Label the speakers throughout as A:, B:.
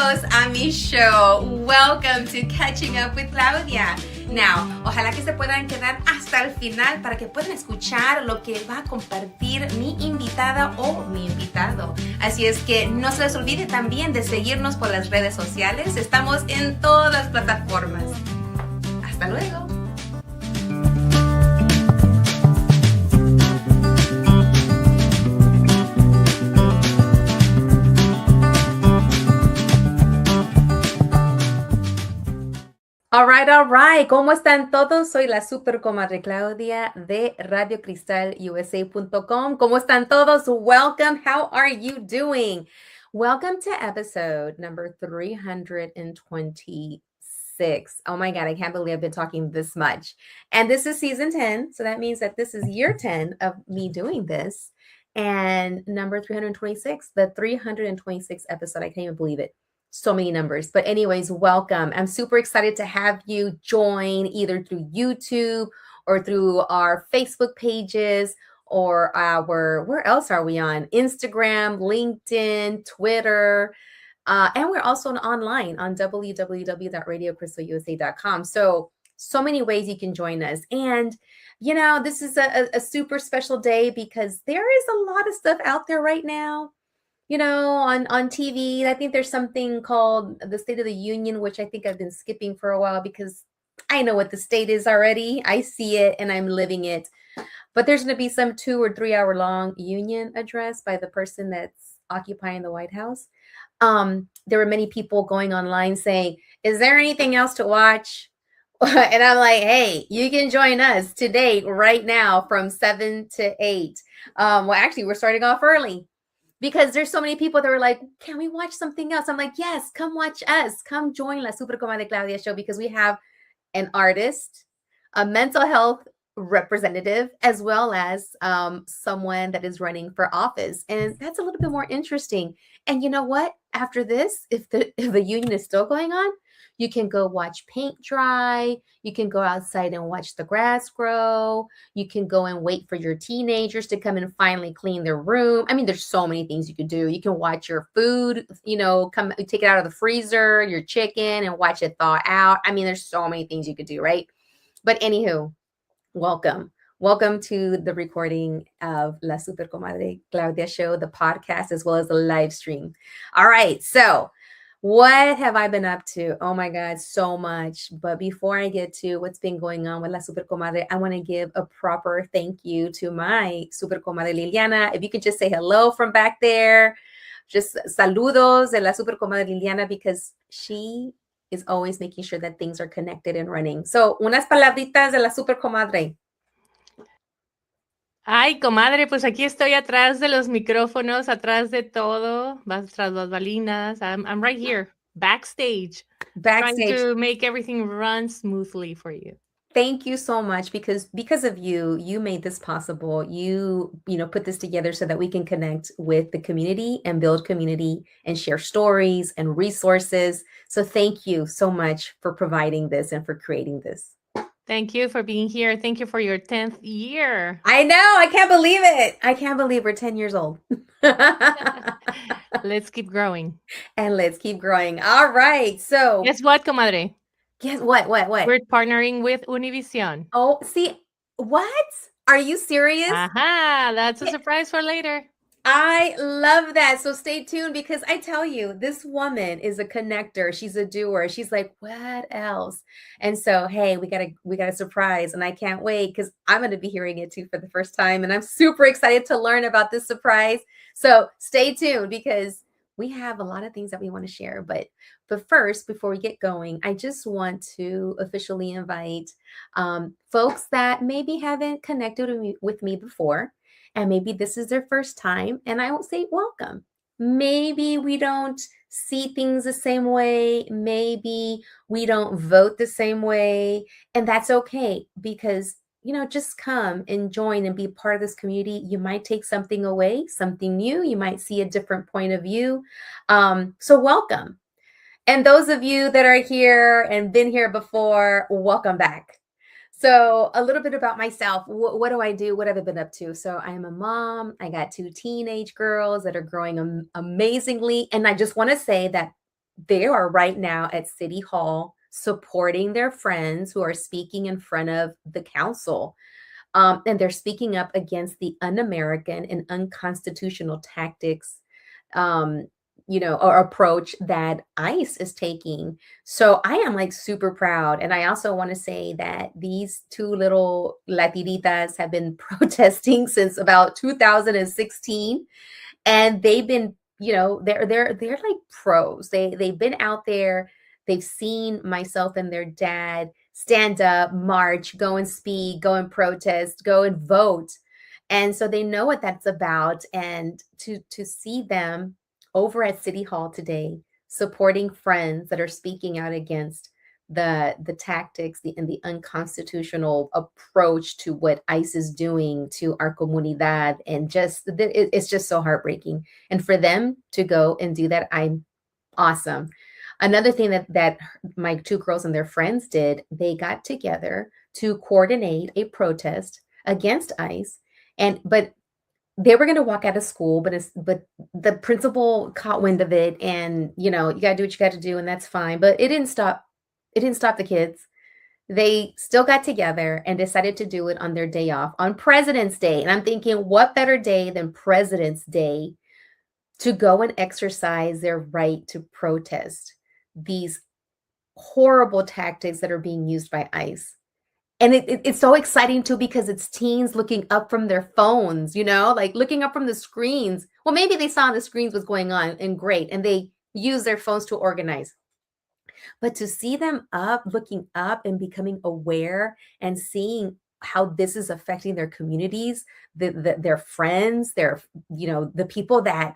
A: Bienvenidos a mi show. Welcome to Catching Up with Claudia. Now, ojalá que se puedan quedar hasta el final para que puedan escuchar lo que va a compartir mi invitada o mi invitado. Así es que no se les olvide también de seguirnos por las redes sociales. Estamos en todas las plataformas. Hasta luego. All right. ¿Cómo están todos? Soy la super comadre Claudia de radiocristalusa.com. ¿Cómo están todos? Welcome. How are you doing? Welcome to episode number 326. Oh my God, I can't believe I've been talking this much. And this is season 10. So that means that this is year 10 of me doing this. And number 326, the 326th episode. I can't even believe it. So many numbers. But anyways, welcome. I'm super excited to have you join either through YouTube or through our Facebook pages or where else are we on? Instagram, LinkedIn, Twitter. And we're also online on www.radiocristalusa.com. So many ways you can join us. And, you know, this is a super special day because there is a lot of stuff out there right now. You know, on TV, I think there's something called the State of the Union, which I think I've been skipping for a while because I know what the state is already. I see it and I'm living it. But there's going to be some 2 or 3 hour long union address by the person that's occupying the White House. There were many people going online saying, is there anything else to watch? And I'm like, hey, you can join us today, right now, from 7 to 8. Well, actually, we're starting off early. Because there's so many people that were like, can we watch something else? I'm like, yes, come watch us. Come join La Super Comadre Claudia show because we have an artist, a mental health representative, as well as someone that is running for office. And that's a little bit more interesting. And you know what? After this, if the union is still going on, you can go watch paint dry. You can go outside and watch the grass grow. You can go and wait for your teenagers to come and finally clean their room. I mean, there's so many things you can do. You can watch your food, you know, take it out of the freezer, your chicken, and watch it thaw out. I mean, there's so many things you could do, right? But anywho, welcome. Welcome to the recording of La Super Comadre Claudia show, the podcast, as well as the live stream. All right, so what have I been up to? Oh my God, so much. But before I get to what's been going on with La Super Comadre, I want to give a proper thank you to my Super Comadre Liliana. If you could just say hello from back there, just saludos de La Super Comadre Liliana, because she is always making sure that things are connected and running. So, unas palabritas de La Super Comadre.
B: Ay, comadre, pues aquí estoy atrás de los micrófonos, atrás de todo, tras las balinas. I'm right here, backstage, trying to make everything run smoothly for you.
A: Thank you so much because of you made this possible. You put this together so that we can connect with the community and build community and share stories and resources. So thank you so much for providing this and for creating this.
B: Thank you for being here. Thank you for your 10th year.
A: I know. I can't believe it. I can't believe we're 10 years old.
B: Let's keep growing.
A: And let's keep growing. All right. So
B: guess what, comadre?
A: Guess what?
B: We're partnering with Univision.
A: Oh, see, what? Are you serious?
B: Aha, that's a surprise for later.
A: I love that. So stay tuned because I tell you, this woman is a connector. She's a doer. She's like, what else? And so, hey, we got a surprise and I can't wait because I'm going to be hearing it too for the first time. And I'm super excited to learn about this surprise. So stay tuned because we have a lot of things that we want to share. But first, before we get going, I just want to officially invite folks that maybe haven't connected with me before. And maybe this is their first time, and I will say welcome. Maybe we don't see things the same way. Maybe we don't vote the same way. And that's okay because, just come and join and be part of this community. You might take something away, something new. You might see a different point of view. So welcome. And those of you that are here and been here before, welcome back. So a little bit about myself. What do I do? What have I been up to? So I am a mom. I got 2 teenage girls that are growing amazingly. And I just want to say that they are right now at City Hall supporting their friends who are speaking in front of the council. And they're speaking up against the un-American and unconstitutional tactics, um, or approach that ICE is taking. So I am like super proud. And I also want to say that these two little Latinitas have been protesting since about 2016, and they've been, they're like pros. They've been out there. They've seen myself and their dad stand up, march, go and speak, go and protest, go and vote. And so they know what that's about. And to see them over at City Hall today supporting friends that are speaking out against the tactics, and the unconstitutional approach to what ICE is doing to our comunidad, and it's just so heartbreaking. And for them to go and do that, I'm awesome. Another thing that my two girls and their friends did, they got together to coordinate a protest against ICE, but they were going to walk out of school, but the principal caught wind of it, and you got to do what you got to do, and that's fine. But it didn't stop the kids. They still got together and decided to do it on their day off, on President's Day. And I'm thinking, what better day than President's Day to go and exercise their right to protest these horrible tactics that are being used by ICE. And it's so exciting too, because it's teens looking up from their phones, like looking up from the screens. Well, maybe they saw on the screens what's going on, and great, and they use their phones to organize. But to see them looking up and becoming aware and seeing how this is affecting their communities, their friends, the people that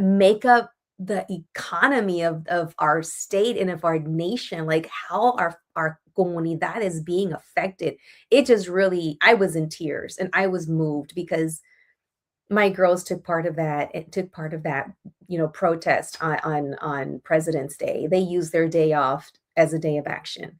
A: make up the economy of our state and of our nation, like how our comunidad is being affected. It just really, I was in tears and I was moved, because my girls took part of that. It took part of that, protest on President's Day. They used their day off as a day of action.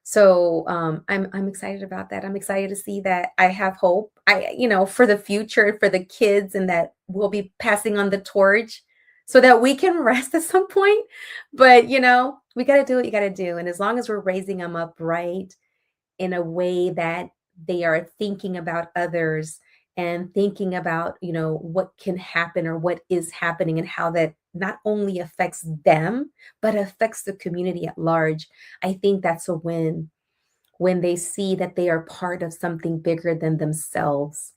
A: So I'm excited about that. I'm excited to see that. I have hope. For the future, for the kids, and that we'll be passing on the torch so that we can rest at some point. But we got to do what you got to do, and as long as we're raising them up right, in a way that they are thinking about others and thinking about, what can happen or what is happening, and how that not only affects them, but affects the community at large. I think that's a win, when they see that they are part of something bigger than themselves.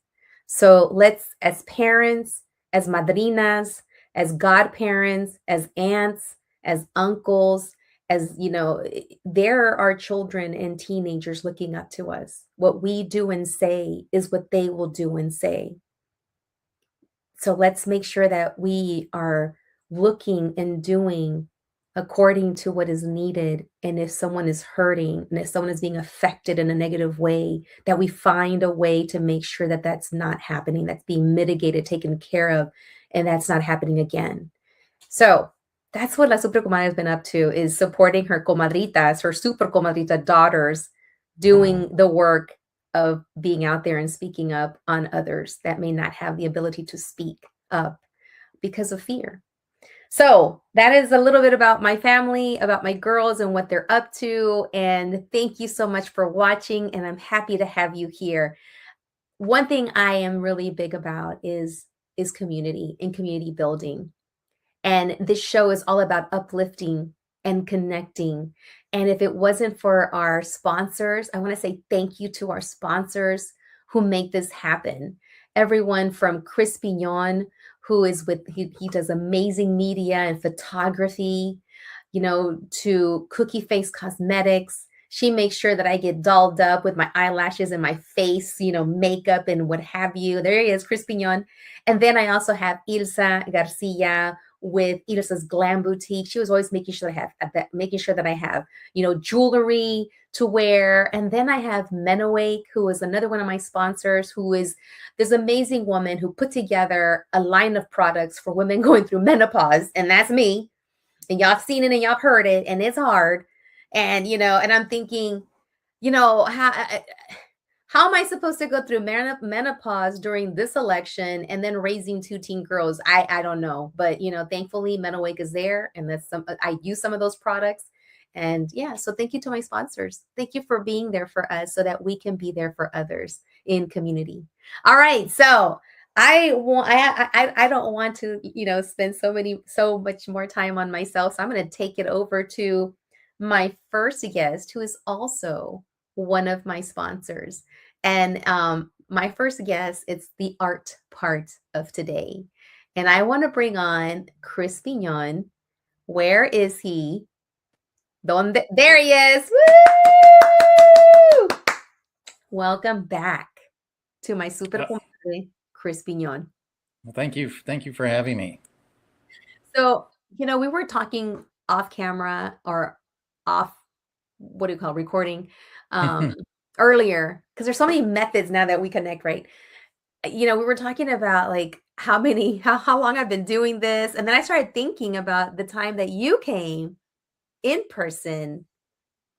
A: So let's, as parents, as madrinas, as godparents, as aunts, as uncles, as there are children and teenagers looking up to us. What we do and say is what they will do and say. So let's make sure that we are looking and doing according to what is needed. And if someone is hurting, and if someone is being affected in a negative way, that we find a way to make sure that that's not happening, that's being mitigated, taken care of, and that's not happening again. So that's what La Super Comadre has been up to, is supporting her comadritas, her super comadrita daughters, doing the work of being out there and speaking up on others that may not have the ability to speak up because of fear. So that is a little bit about my family, about my girls and what they're up to. And thank you so much for watching. And I'm happy to have you here. One thing I am really big about is community and community building. And this show is all about uplifting and connecting. And if it wasn't for our sponsors, I want to say thank you to our sponsors who make this happen. Everyone from Chris Pignon, who is he does amazing media and photography, to Cookie Face Cosmetics. She makes sure that I get dolled up with my eyelashes and my face, makeup and what have you. There he is, Chris Pignon. And then I also have Ilsa Garcia with Ilsa's Glam Boutique. She was always making sure that I have, jewelry to wear. And then I have Menawake, who is another one of my sponsors, who is this amazing woman who put together a line of products for women going through menopause. And that's me. And y'all have seen it and y'all have heard it, and it's hard. And, and I'm thinking, how how am I supposed to go through menopause during this election and then raising 2 teen girls? I don't know, but thankfully MetaWake is there, and I use some of those products, and yeah. So thank you to my sponsors. Thank you for being there for us, so that we can be there for others in community. All right, so I don't want to spend so much more time on myself, so I'm going to take it over to my first guest, who is also one of my sponsors. And my first guest, it's the art part of today. And I want to bring on Chris Pignon. Where is he? There he is. Woo! Welcome back to my super comadre, Chris Pignon.
C: Well, thank you. Thank you for having me.
A: So, we were talking off camera or off, what do you call recording, earlier, because there's so many methods now that we connect, right? We were talking about like how long I've been doing this. And then I started thinking about the time that you came in person.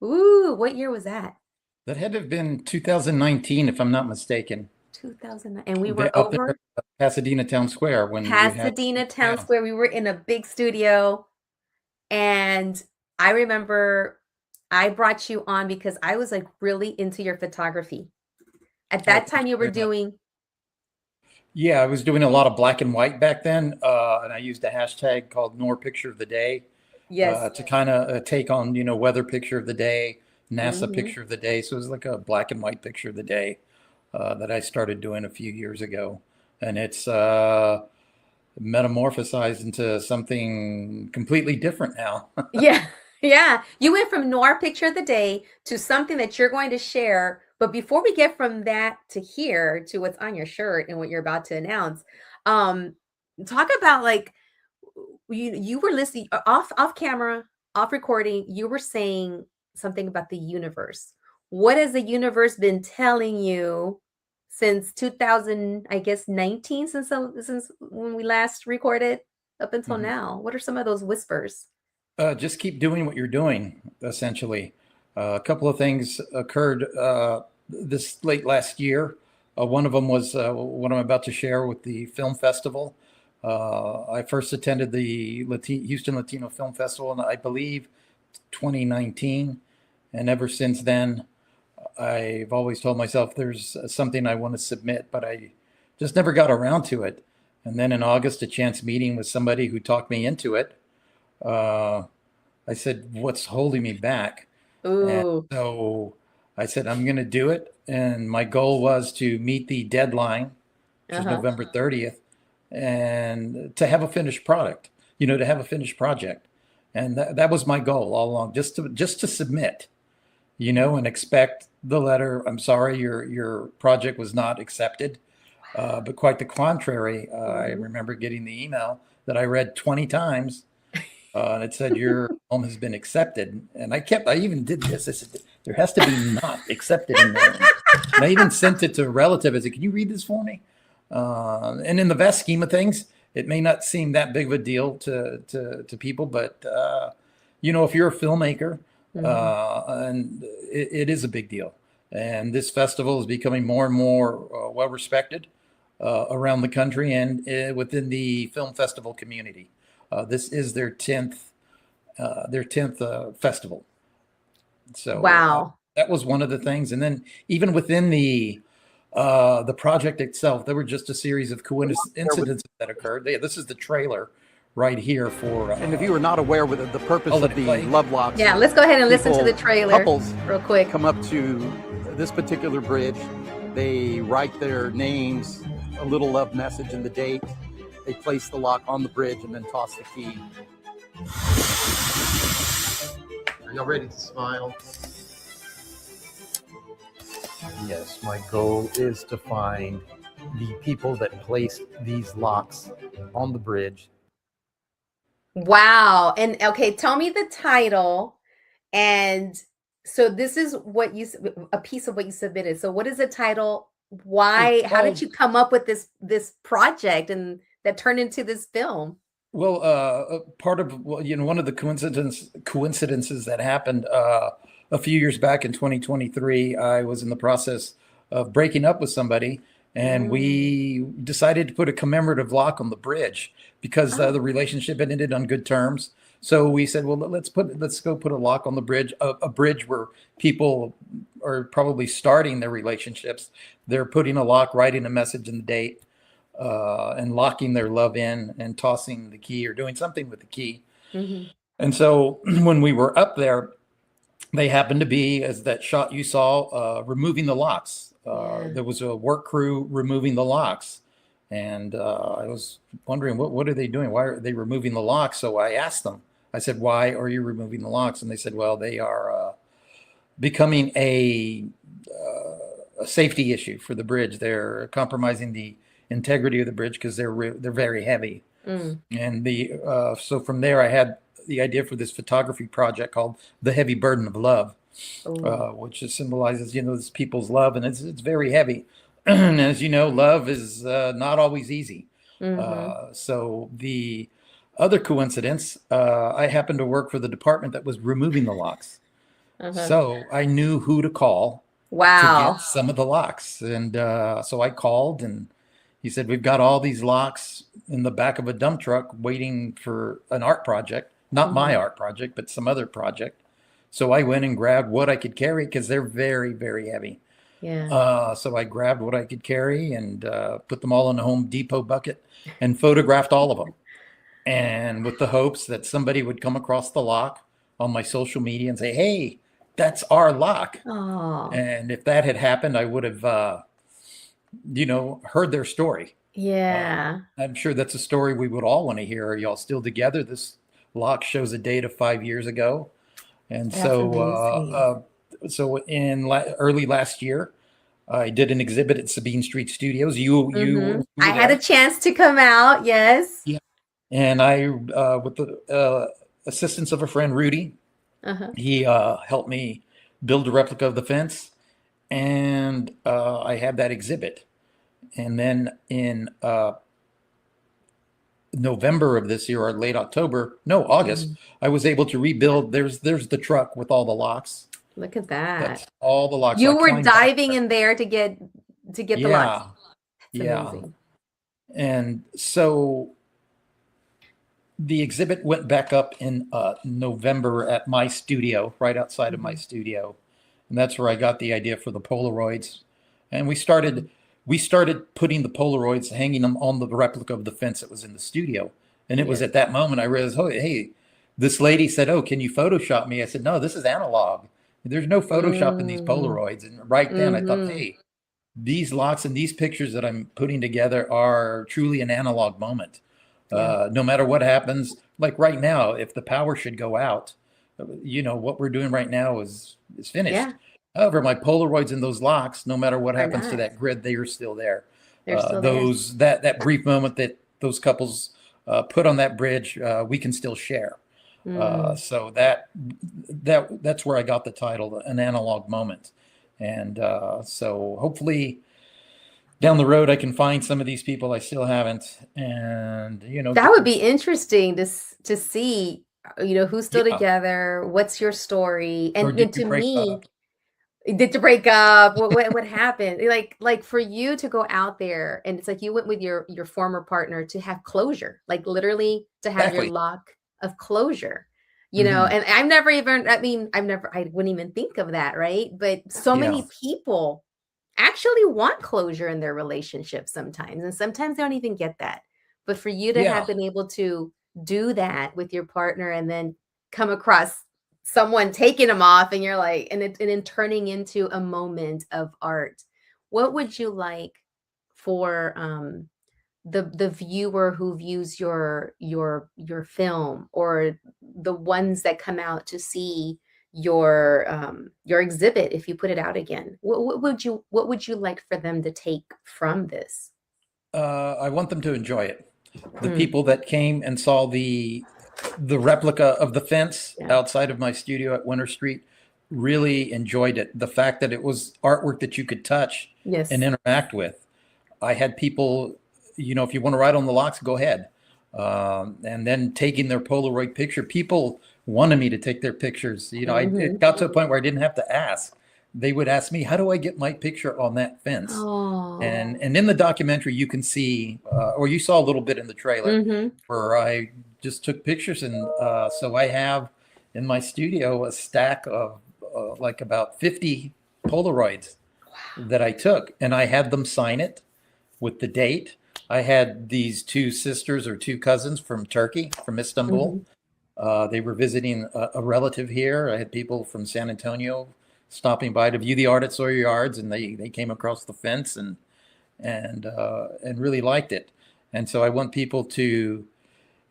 A: Ooh, what year was that?
C: That had to have been 2019, if I'm not mistaken.
A: 2009. And we were up there
C: at Pasadena Town Square.
A: Pasadena Town Square. We were in a big studio. And I remember I brought you on because I was like really into your photography. At that time you were doing.
C: Yeah, I was doing a lot of black and white back then. And I used a hashtag called Nor Picture of the Day.
A: Yes.
C: To kind of take on, weather picture of the day, NASA picture of the day. So it was like a black and white picture of the day that I started doing a few years ago. And it's metamorphosized into something completely different now.
A: Yeah. Yeah. You went from Nor Picture of the Day to something that you're going to share. But before we get from that to here to what's on your shirt and what you're about to announce, talk about like, you were listening off camera, off recording. You were saying something about the universe. What has the universe been telling you since 2019, since when we last recorded up until now? What are some of those whispers?
C: Just keep doing what you're doing, essentially. A couple of things occurred this late last year. One of them was what I'm about to share with the film festival. I first attended the Houston Latino Film Festival in, I believe, 2019. And ever since then, I've always told myself there's something I want to submit, but I just never got around to it. And then in August, a chance meeting with somebody who talked me into it. I said, what's holding me back?
A: Ooh.
C: And so I said, I'm going to do it. And my goal was to meet the deadline, which is November 30th. And to have a finished product, to have a finished project. And that was my goal all along, just to submit, and expect the letter. I'm sorry, your project was not accepted. But quite the contrary, I remember getting the email that I read 20 times. And it said, your film has been accepted. And I even did this. I said, there has to be not accepted in there. And I even sent it to a relative. I said, can you read this for me? And in the vast scheme of things, it may not seem that big of a deal to people, but if you're a filmmaker, and it is a big deal. And this festival is becoming more and more well respected around the country and within the film festival community. This is their 10th festival. So
A: wow,
C: that was one of the things. And then even within the project itself, there were just a series of coincidences that occurred. This is the trailer right here for.
D: And if you are not aware with the purpose of the love locks,
A: yeah, let's go ahead and listen to the trailer.
D: Couples
A: real quick
D: come up to this particular bridge. They write their names, a little love message, and the date. They place the lock on the bridge and then toss the key.
E: Are y'all ready to smile?
D: Yes, my goal is to find the people that placed these locks on the bridge.
A: Wow. And okay, tell me the title. And so this is a piece of what you submitted. So what is the title? Why, how did you come up with this project and that turned into this film?
C: Well, part of, one of the coincidences that happened a few years back in 2023, I was in the process of breaking up with somebody, and we decided to put a commemorative lock on the bridge because the relationship had ended on good terms. So we said, well, let's go put a lock on the bridge, a bridge where people are probably starting their relationships. They're putting a lock, writing a message and the date, and locking their love in and tossing the key or doing something with the key. And so when we were up there, they happened to be, as that shot you saw, removing the locks. There was a work crew removing the locks. And I was wondering, what are they doing? Why are they removing the locks? So I asked them, I said, why are you removing the locks? And they said, well, they are becoming a safety issue for the bridge. They're compromising the integrity of the bridge because they're very heavy. And so from there, I had the idea for this photography project called The Heavy Burden of Love, which symbolizes, this people's love, and it's very heavy. And as you know, love is not always easy. So the other coincidence, I happened to work for the department that was removing the locks. So I knew who to call to get some of the locks. And so I called, and he said, we've got all these locks in the back of a dump truck waiting for an art project, not my art project, but some other project. So I went and grabbed what I could carry because they're very, very heavy. So I grabbed what I could carry and put them all in a Home Depot bucket and photographed all of them. And with the hopes that somebody would come across the lock on my social media and say, hey, that's our lock. And if that had happened, I would have, heard their story. I'm sure that's a story we would all want to hear. Are y'all still together? This lock shows a date of 5 years ago. And that's so in early last year, I did an exhibit at Sabine Street Studios.
A: I had a chance to come out. Yes.
C: Yeah. And I, with the assistance of a friend, Rudy, he helped me build a replica of the fence. And I had that exhibit. And then in November of this year, or late August, I was able to rebuild. There's the truck with all the locks.
A: Look at that.
C: That's all the locks.
A: You were diving in there to get the locks. That's amazing.
C: And so the exhibit went back up in November at my studio, right outside of my studio. And that's where I got the idea for the Polaroids. And we started putting the Polaroids, hanging them on the replica of the fence that was in the studio. And it was at that moment I realized, oh, hey, this lady said, oh, can you Photoshop me? I said, no, this is analog. There's no Photoshop in these Polaroids. And right then I thought, hey, these locks and these pictures that I'm putting together are truly an analog moment. No matter what happens, like right now, if the power should go out, what we're doing right now is finished. However, my Polaroids and those locks, no matter what happens to that grid, they are still there.
A: They're still
C: there. That brief moment that those couples put on that bridge, we can still share. So that's where I got the title, An Analog Moment. And so hopefully down the road I can find some of these people I still haven't. And
A: that would be interesting to see, who's still together, what's your story, and to me. Did you break up? What happened? Like for you to go out there, and it's like you went with your former partner to have closure, like literally to have your lock of closure, and I wouldn't even think of that, right? But so many people actually want closure in their relationship sometimes, and sometimes they don't even get that. But for you to have been able to do that with your partner and then come across someone taking them off, and you're like, and then turning into a moment of art. What would you like for the viewer who views your film, or the ones that come out to see your exhibit if you put it out again? What would you like for them to take from this?
C: I want them to enjoy it. The people that came and saw the replica of the fence outside of my studio at Winter Street really enjoyed it. The fact that it was artwork that you could touch and interact with. I had people, if you want to write on the locks, go ahead. And then taking their Polaroid picture. People wanted me to take their pictures. It got to a point where I didn't have to ask. they would ask me, how do I get my picture on that fence?
A: Oh.
C: And in the documentary, you can see, or you saw a little bit in the trailer, where I just took pictures. And so I have in my studio a stack of like about 50 Polaroids that I took, and I had them sign it with the date. I had these two sisters or two cousins from Turkey, from Istanbul. They were visiting a relative here. I had people from San Antonio stopping by to view the art at Sawyer Yards, and they came across the fence and really liked it. And so I want people to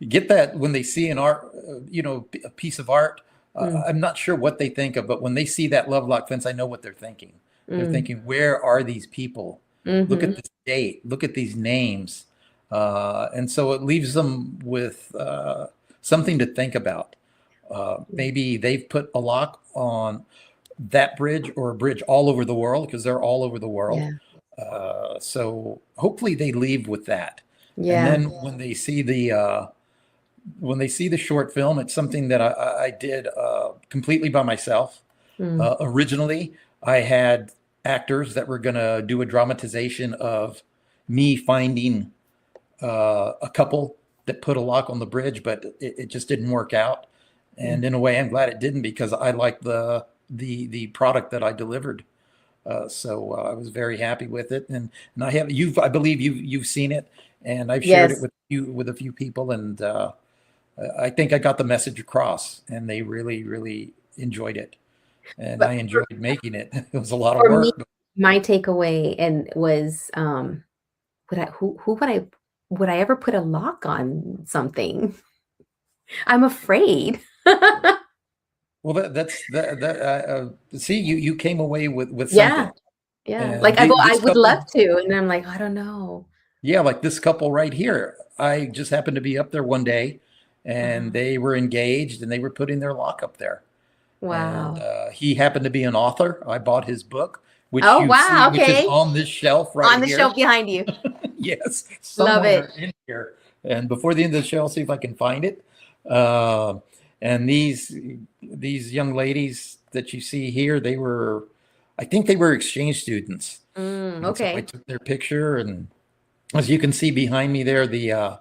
C: get that when they see an art, a piece of art. I'm not sure what they think of, but when they see that Lovelock fence, I know what they're thinking. They're thinking, where are these people? Look at this date. Look at these names. And so it leaves them with something to think about. Maybe they've put a lock on that bridge or a bridge all over the world, because they're all over the world. Yeah. So hopefully they leave with that. Yeah. And then when they see the short film, it's something that I did completely by myself. Originally, I had actors that were going to do a dramatization of me finding a couple that put a lock on the bridge, but it just didn't work out. And in a way, I'm glad it didn't, because I like the product that I delivered. So I was very happy with it. And I believe you've seen it, and I've shared it with a few people, and I think I got the message across, and they really, really enjoyed it. And I enjoyed making it. It was a lot of work.
A: Me, my takeaway was, would I ever put a lock on something? I'm afraid.
C: Well, see, you came away with something.
A: Yeah. Like I would love to, and I'm like, I don't know.
C: Yeah, like this couple right here. I just happened to be up there one day, and they were engaged, and they were putting their lock up there.
A: Wow.
C: And he happened to be an author. I bought his book, which
A: see,
C: which is on this shelf right here.
A: On the shelf behind you.
C: Yes.
A: Love it.
C: In here. And before the end of the show, I'll see if I can find it. And these young ladies that you see here, I think they were exchange students.
A: Okay.
C: So I took their picture, and as you can see behind me there, the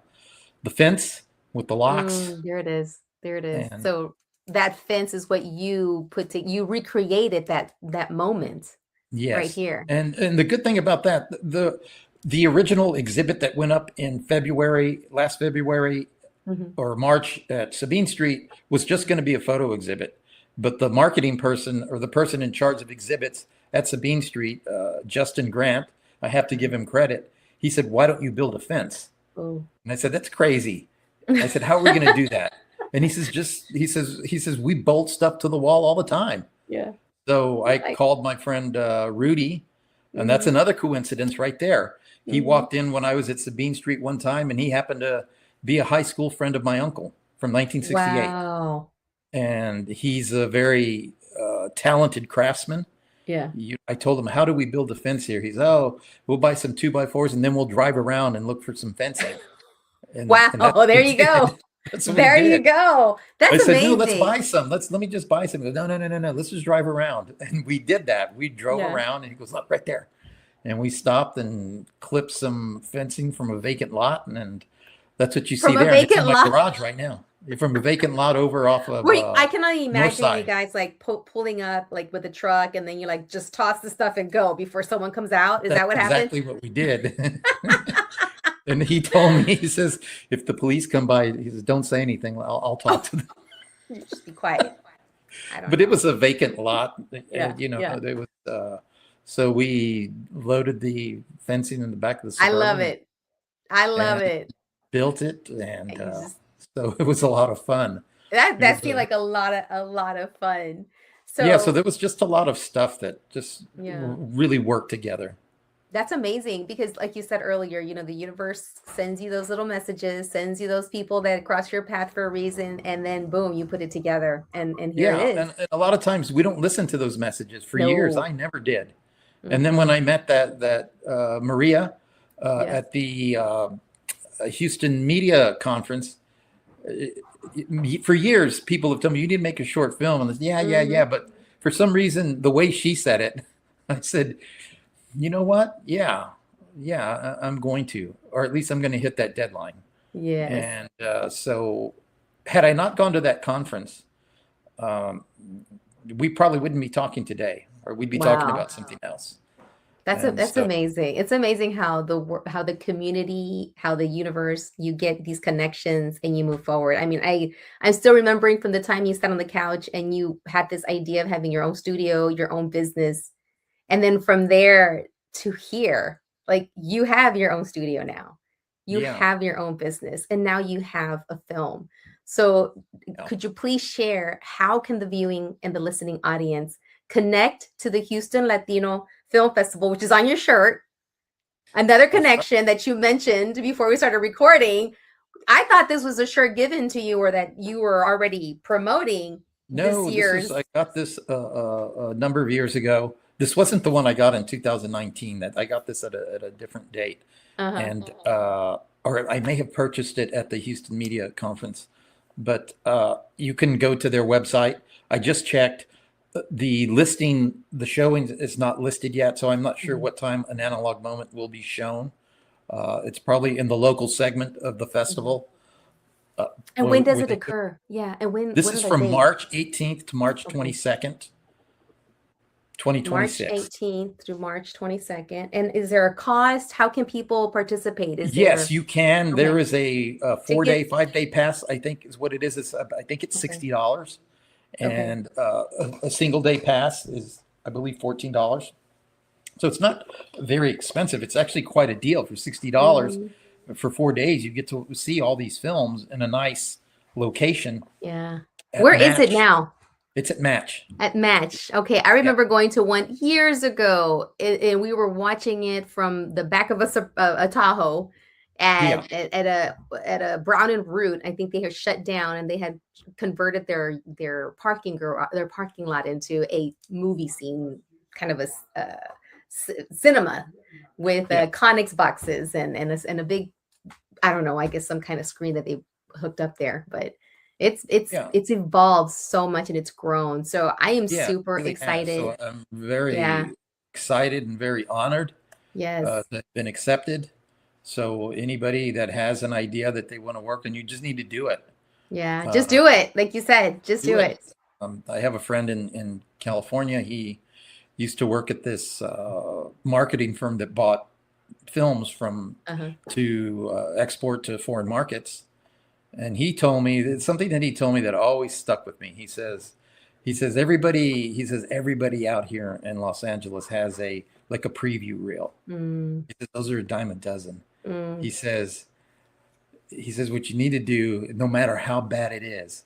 C: fence with the locks.
A: There it is. And so that fence is what you you recreated that moment.
C: Yes.
A: Right here.
C: And the good thing about that, the original exhibit that went up in last February or March at Sabine Street was just going to be a photo exhibit. But the marketing person, or the person in charge of exhibits at Sabine Street, Justin Grant, I have to give him credit. He said, "Why don't you build a fence?" And I said, "That's crazy." I said, "How are we going to do that?" And he says, "We bolt stuff to the wall all the time."
A: Yeah.
C: So I called my friend Rudy, and that's another coincidence right there. He walked in when I was at Sabine Street one time, and he happened to be a high school friend of my uncle from 1968.
A: Wow.
C: And he's a very talented craftsman.
A: Yeah.
C: I told him, "How do we build a fence here?" He's, "Oh, we'll buy some 2x4s, and then we'll drive around and look for some fencing." And,
A: wow. There you go. There you go. That's amazing.
C: I said, "No, let's buy some. Let me just buy some." He goes, No. Let's just drive around. And we did that. We drove around, and he goes, "Look, right there." And we stopped and clipped some fencing from a vacant lot. And that's what you see there. It's in my garage right now. From a vacant lot over off of.
A: I can only imagine you guys like pulling up like with a truck, and then you like just toss the stuff and go before someone comes out. Is that what happened?
C: Exactly what we did. And he told me, he says, if the police come by, he says, "Don't say anything. I'll talk to them."
A: Just be quiet.
C: But it was a vacant lot. There was. So we loaded the fencing in the back of the Suburban.
A: I love it.
C: Built it, and so it was a lot of fun.
A: That seemed like a lot of fun.
C: So there was just a lot of stuff that just really worked together.
A: That's amazing, because like you said earlier, the universe sends you those little messages, sends you those people that cross your path for a reason, and then boom, you put it together, and here it is.
C: And a lot of times we don't listen to those messages. For years, I never did. And then when I met that Maria at the Houston Media Conference, for years people have told me, "You need to make a short film." And yeah. But for some reason, the way she said it, I said, you know what? Yeah, I'm going to, or at least I'm going to hit that deadline.
A: Yes.
C: And so had I not gone to that conference, we probably wouldn't be talking today, or we'd be talking about something else.
A: That's amazing. It's amazing how the community, how the universe, you get these connections and you move forward. I mean, I'm still remembering from the time you sat on the couch and you had this idea of having your own studio, your own business, and then from there to here, like you have your own studio now. You have your own business, and now you have a film. So could you please share, how can the viewing and the listening audience connect to the Houston Latino Film Festival, which is on your shirt? Another connection that you mentioned before we started recording. I thought this was a shirt given to you, or that you were already promoting.
C: No, I got this a number of years ago. This wasn't the one I got in 2019. That I got this at a different date, and or I may have purchased it at the Houston Media Conference. But you can go to their website. I just checked. The listing, the showing is not listed yet, so I'm not sure what time An Analog Moment will be shown. It's probably in the local segment of the festival.
A: And when does it occur? Yeah, and when?
C: This is from March 18th to March 22nd, 2026.
A: March 18th through March 22nd. And is there a cost? How can people participate?
C: Yes, you can. Okay. There is a 4-day, 5-day pass, I think is what it is. I think it's $60. And a single day pass is, I believe, $14. So it's not very expensive. It's actually quite a deal for $60. For 4 days. You get to see all these films in a nice location.
A: Yeah. Where is it now?
C: It's at Match.
A: At Match. Okay. I remember going to one years ago, and we were watching it from the back of a Tahoe at a Brown and Root. I think they had shut down, and they had converted their parking lot into a movie scene, kind of a cinema with Connex boxes and a big, I don't know, I guess some kind of screen that they hooked up there. But it's evolved so much and it's grown. So I am super excited.
C: So I'm very excited and very honored.
A: Yes,
C: to have been accepted. So anybody that has an idea that they want to work on, you just need to do it.
A: Yeah, just do it. Like you said, just do it.
C: I have a friend in California. He used to work at this marketing firm that bought films from to export to foreign markets. And he told me something that he told me that always stuck with me. He says everybody out here in Los Angeles has a preview reel. He says, those are a dime a dozen. He says what you need to do, no matter how bad it is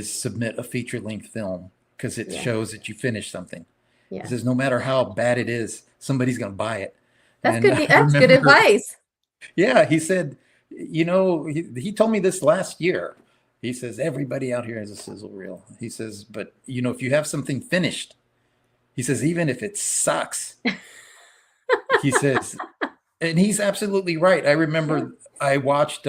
C: submit a feature-length film, because it shows that you finished something. He says no matter how bad it is, somebody's going to buy it.
A: That's good advice.
C: Yeah, he said, he told me this last year. He says everybody out here has a sizzle reel. He says, but if you have something finished, he says, even if it sucks, he says, and he's absolutely right. I remember I watched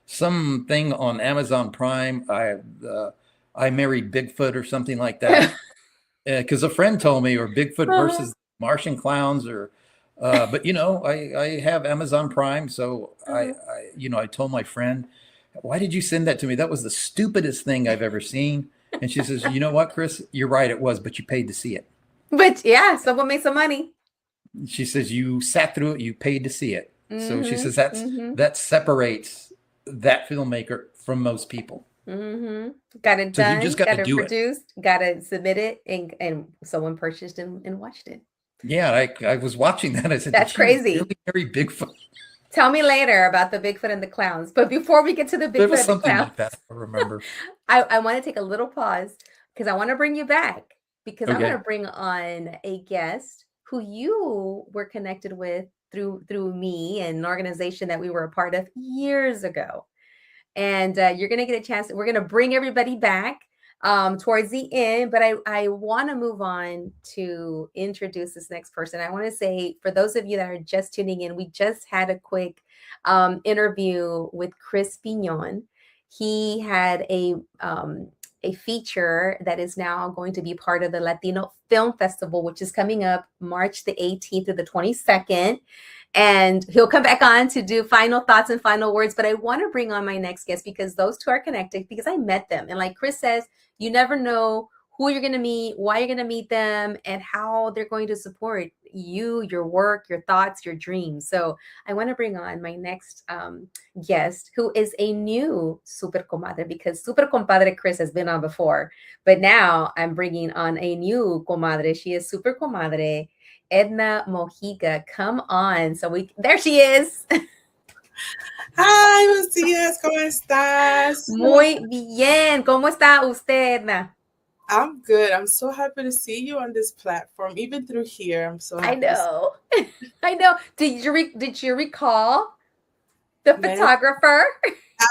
C: something on Amazon Prime. I Married Bigfoot or something like that, because a friend told me, or Bigfoot versus Martian clowns, or but I have Amazon Prime, so I told my friend, why did you send that to me? That was the stupidest thing I've ever seen. And she says, you know what, Chris, you're right, it was, but you paid to see it.
A: But someone made some money.
C: She says, you sat through it, you paid to see it. So she says that separates that filmmaker from most people.
A: Got it done,
C: you just
A: got it produced, got to submit it, and someone purchased and watched it.
C: Yeah, I was watching that. I said,
A: that's crazy.
C: Really marry Bigfoot?
A: Tell me later about the Bigfoot and the clowns. But before we get to the Bigfoot and the
C: something
A: clowns,
C: like that, I remember.
A: I want to take a little pause because I want to bring you back, because I want to bring on a guest who you were connected with through me and an organization that we were a part of years ago. And you're going to get a chance. We're going to bring everybody back towards the end, but I want to move on to introduce this next person. I want to say, for those of you that are just tuning in, we just had a quick interview with Chris Pignon. He had a feature that is now going to be part of the Latino Film Festival, which is coming up March the 18th to the 22nd. And he'll come back on to do final thoughts and final words. But I want to bring on my next guest because those two are connected, because I met them. And like Chris says, you never know who you're going to meet, why you're going to meet them, and how they're going to support you, your work, your thoughts, your dreams. So I want to bring on my next guest, who is a new Super Comadre, because Super Compadre Chris has been on before. But now I'm bringing on a new Comadre. She is Super Comadre Edna Mojica. Come on. So there she is.
F: Hi, Macias, ¿cómo estás?
A: Muy bien. ¿Cómo está usted, Edna?
F: I'm good. I'm so happy to see you on this platform, even through here. I'm so happy.
A: I know. I know. Did you recall the photographer?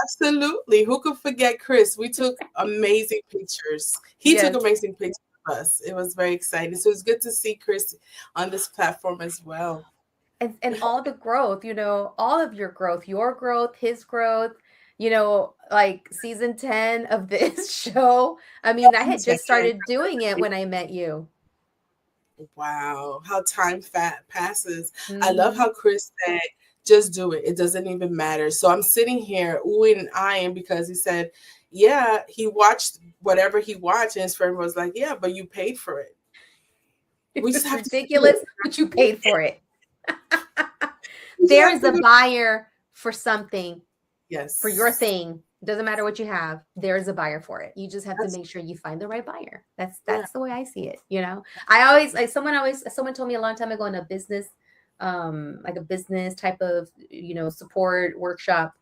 F: Absolutely. Who could forget Chris? We took amazing pictures. He took amazing pictures of us. It was very exciting. So it's good to see Chris on this platform as well.
A: And all the growth, all of your growth, his growth, like season 10 of this show. I mean, I had just started doing it when I met you.
F: Wow, how time passes. Mm-hmm. I love how Chris said, just do it. It doesn't even matter. So I'm sitting here oohing and eyeing because he said, yeah, he watched whatever he watched. And his friend was like, yeah, but you paid for it.
A: It's ridiculous, but you paid for it. There is a buyer for something.
F: Yes.
A: For your thing. Doesn't matter what you have. There is a buyer for it. You just have to make sure you find the right buyer. That's the way I see it. Someone told me a long time ago in a business, like a business type of, support workshop.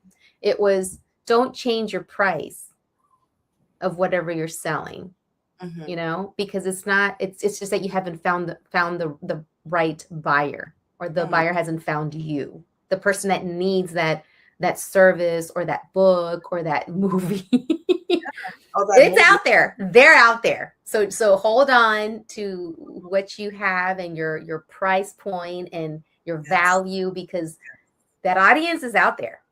A: It was, don't change your price of whatever you're selling, because it's just that you haven't found the right buyer, or the buyer hasn't found you, the person that needs that service or that book or that movie. It's out there. They're out there. So hold on to what you have and your price point and your value, because that audience is out there.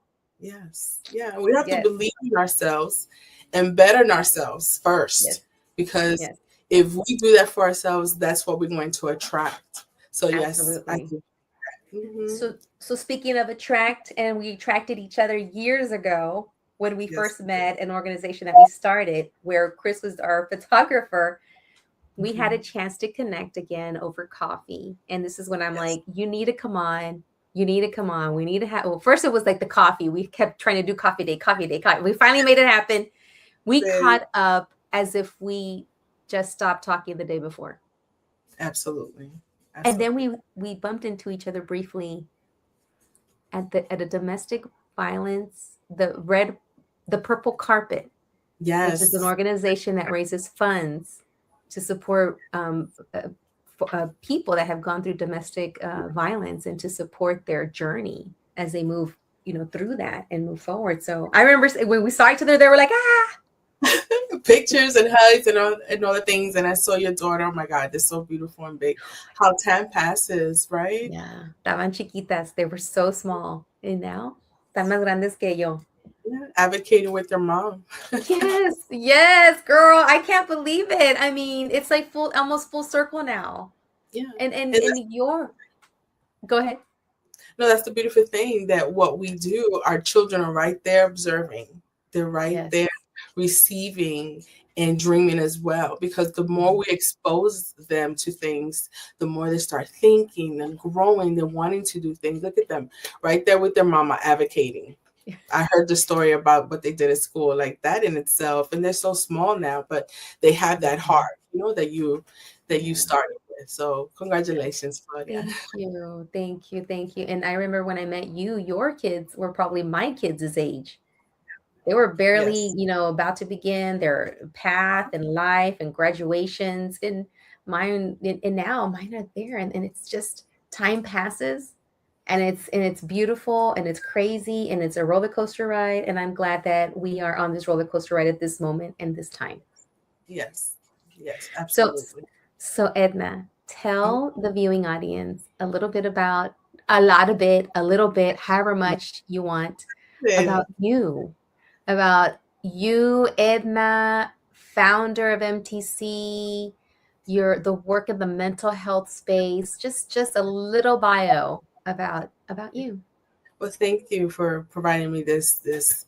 F: Yes. Yeah. We have to believe in ourselves and bet on ourselves first, because if we do that for ourselves, that's what we're going to attract. So
A: absolutely. So speaking of attract, and we attracted each other years ago when we first met, an organization that we started where Chris was our photographer. We had a chance to connect again over coffee. And this is when I'm like, you need to come on. You need to come on. We need to have, well, first it was like the coffee. We kept trying to do coffee day. We finally made it happen. We caught up as if we just stopped talking the day before.
F: Absolutely.
A: And then we bumped into each other briefly at a domestic violence, the Purple Carpet.
F: Yes.
A: Which is an organization that raises funds to support people that have gone through domestic violence, and to support their journey as they move, through that and move forward. So I remember when we saw each other, they were like,
F: pictures and hugs and all the things. And I saw your daughter. Oh my God, they're so beautiful and big. How time passes, right?
A: Yeah. Estaban chiquitas. They were so small. And now, están más grandes que yo.
F: Yeah, advocating with their mom.
A: Yes, girl. I can't believe it. I mean, it's like almost full circle now.
F: Yeah.
A: And go ahead.
F: No, that's the beautiful thing, that what we do, our children are right there observing. They're right there receiving and dreaming as well, because the more we expose them to things, the more they start thinking and growing and wanting to do things. Look at them right there with their mama advocating. I heard the story about what they did at school, like that in itself. And they're so small now, but they have that heart, that you started with. So congratulations, Claudia.
A: Thank you. And I remember when I met you, your kids were probably my kids' age. They were barely, about to begin their path and life and graduations, and now mine are there. And it's just, time passes, and it's beautiful, and it's crazy, and it's a roller coaster ride. And I'm glad that we are on this roller coaster ride at this moment and this time.
F: Yes, absolutely.
A: So Edna, tell the viewing audience a little bit, however much you want, about you, Edna, founder of MTC, the work in the mental health space. Just a little bio about you.
F: Well, thank you for providing me this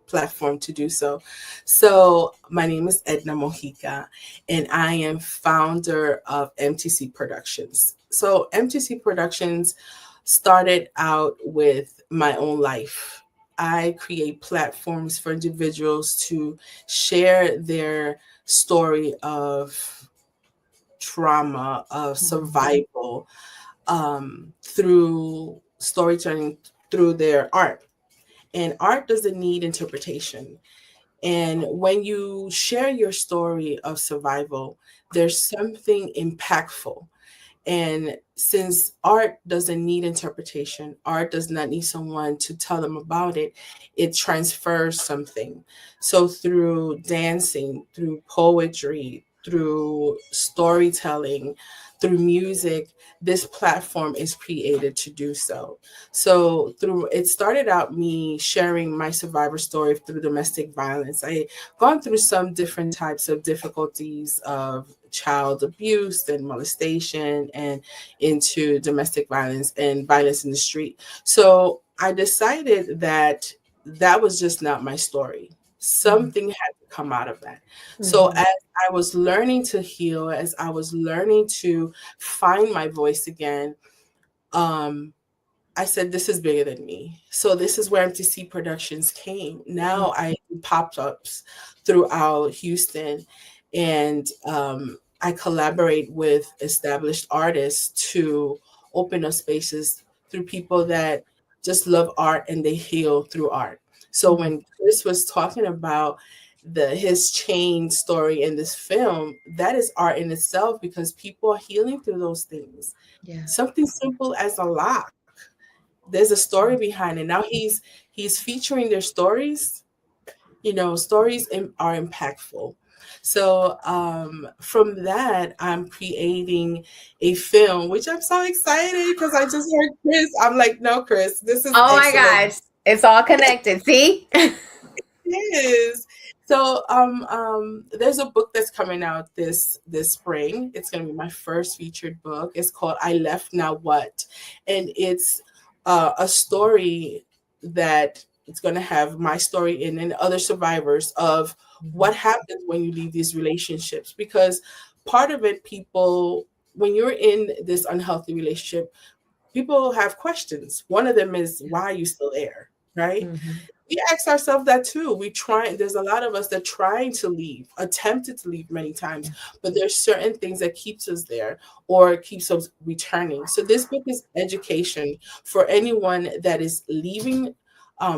F: platform to do so. So my name is Edna Mojica, and I am founder of MTC Productions. So MTC Productions started out with my own life. I create platforms for individuals to share their story of trauma, of survival, through storytelling, through their art. And art doesn't need interpretation. And when you share your story of survival, there's something impactful. And since art doesn't need interpretation, art does not need someone to tell them about it, it transfers something. So through dancing, through poetry, through storytelling, through music, this platform is created to do so. So it started out me sharing my survivor story through domestic violence. I gone through some different types of difficulties of child abuse and molestation and into domestic violence and violence in the street. So I decided that was just not my story. Something had to come out of that. So as I was learning to heal, as I was learning to find my voice again, I said, this is bigger than me. So this is where MTC Productions came. Now I do pop-ups throughout Houston, and I collaborate with established artists to open up spaces through people that just love art and they heal through art. So when Chris was talking about his chain story in this film, that is art in itself, because people are healing through those things. Yeah. Something simple as a lock. There's a story behind it. Now he's featuring their stories. Stories are impactful. So from that, I'm creating a film, which I'm so excited because I just heard Chris. I'm like, no, Chris, this is
A: oh excellent. My gosh, it's all connected. See,
F: it is. So there's a book that's coming out this spring. It's going to be my first featured book. It's called I Left Now What, and it's a story that it's going to have my story in and other survivors of what happens when you leave these relationships. Because part of it, people, when you're in this unhealthy relationship, people have questions. One of them is, why are you still there? Right? We ask ourselves that too. There's a lot of us that trying to leave, attempted to leave many times, but there's certain things that keeps us there or keeps us returning. So this book is education for anyone that is leaving,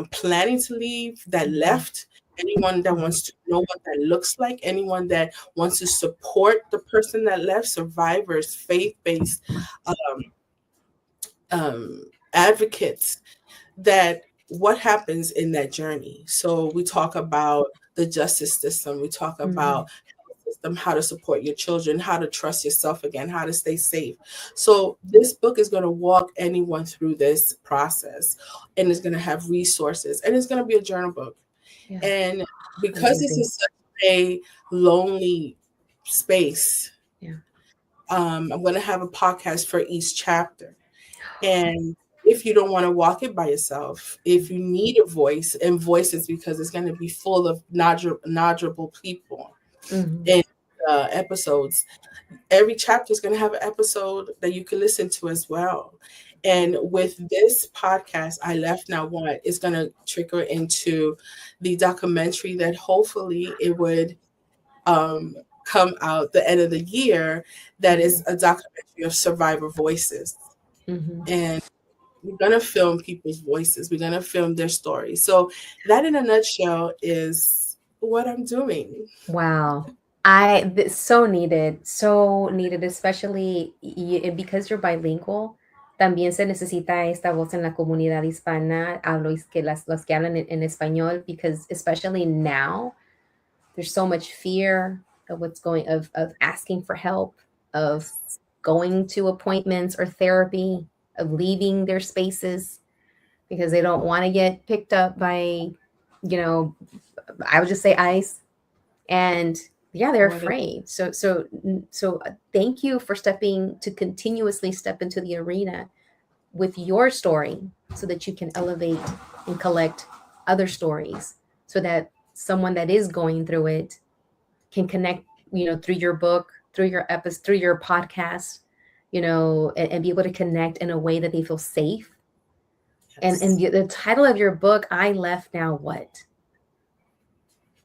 F: planning to leave, that left, anyone that wants to know what that looks like, anyone that wants to support the person that left, survivors, faith-based advocates, that what happens in that journey. So we talk about the justice system. We talk about health system, how to support your children, how to trust yourself again, how to stay safe. So this book is going to walk anyone through this process, and it's going to have resources, and it's going to be a journal book. Yeah. And because this is such a lonely space, I'm going to have a podcast for each chapter. And if you don't want to walk it by yourself, if you need a voice, and voices, because it's going to be full of knowledgeable people in episodes, every chapter is going to have an episode that you can listen to as well. And with this podcast, I Left Now What, is going to trigger into the documentary that hopefully it would come out the end of the year. That is a documentary of survivor voices. And we're going to film people's voices. We're going to film their stories. So that in a nutshell is what I'm doing.
A: Wow. So needed, especially because you're bilingual. También se necesita esta voz en la comunidad hispana, los que hablan en español, because especially now, there's so much fear of of asking for help, of going to appointments or therapy, of leaving their spaces because they don't want to get picked up by, I would just say ICE, And yeah, they're afraid. So thank you for continuously step into the arena with your story so that you can elevate and collect other stories so that someone that is going through it can connect, through your book, through your episode, through your podcast, and be able to connect in a way that they feel safe. Yes. And the title of your book, I Left Now What?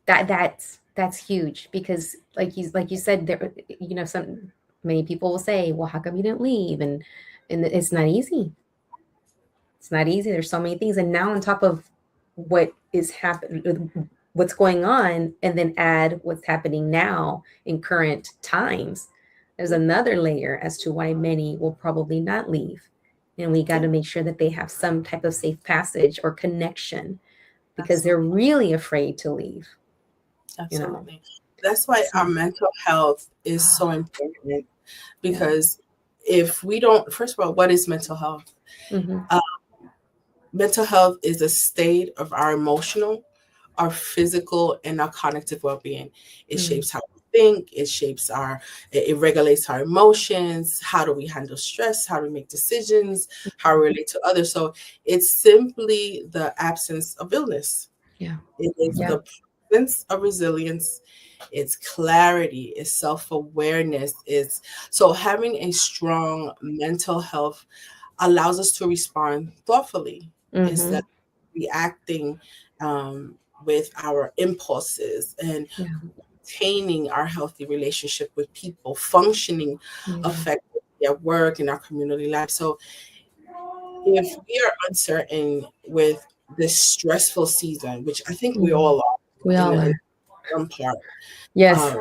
A: That's huge, because like you said, there, many people will say, well, how come you didn't leave? And it's not easy. It's not easy. There's so many things. And now on top of what is happening, what's going on, and then add what's happening now in current times, there's another layer as to why many will probably not leave. And we got to make sure that they have some type of safe passage or connection, because they're really afraid to leave.
F: Absolutely. That's why our mental health is so important, because if we don't, first of all, what is mental health? Mm-hmm. Mental health is a state of our emotional, our physical, and our cognitive well-being. It shapes how we think, it regulates our emotions. How do we handle stress? How do we make decisions? How we relate to others? So it's simply the absence of illness.
A: Yeah.
F: It is the presence of resilience. It's clarity, it's self-awareness. So having a strong mental health allows us to respond thoughtfully instead of reacting with our impulses, and maintaining our healthy relationship with people, functioning effectively at work and our community life. So if we are uncertain with this stressful season, which I think we all are, in some part,
A: yes,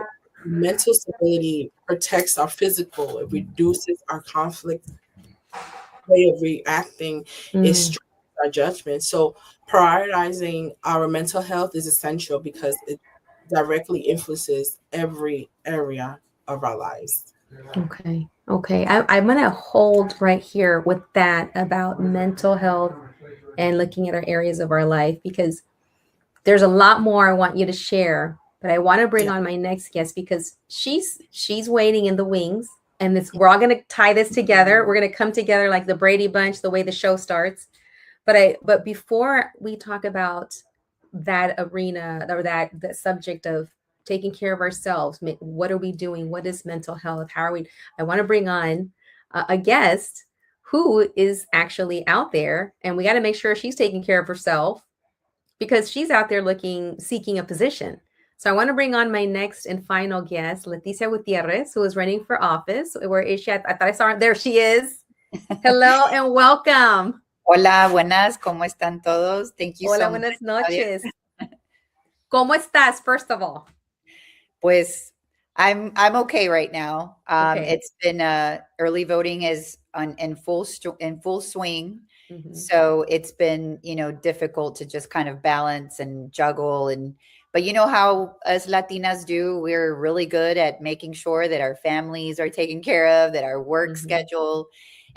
F: mental stability protects our physical, it reduces our conflict way of reacting, it strengthens our judgment. So prioritizing our mental health is essential, because it directly influences every area of our lives.
A: Okay. I'm going to hold right here with that about mental health and looking at our areas of our life, because there's a lot more I want you to share, but I want to bring on my next guest, because she's waiting in the wings, and we're all going to tie this together. We're going to come together like the Brady Bunch, the way the show starts. But before we talk about that arena, or that subject of taking care of ourselves, what are we doing? What is mental health? How are we? I want to bring on a guest who is actually out there, and we got to make sure she's taking care of herself, because she's out there seeking a position. So I want to bring on my next and final guest, Leticia Gutierrez, who is running for office. Where is she? I thought I saw her. There she is. Hello and welcome.
G: Hola, buenas. ¿Cómo están todos? Thank you
A: Hola,
G: so much.
A: buenas noches. ¿Cómo estás, first of all?
G: Pues I'm okay right now. It's been early voting is in full swing. Mm-hmm. So it's been, difficult to just kind of balance and juggle. But you know how us Latinas do, we're really good at making sure that our families are taken care of, that our work schedule.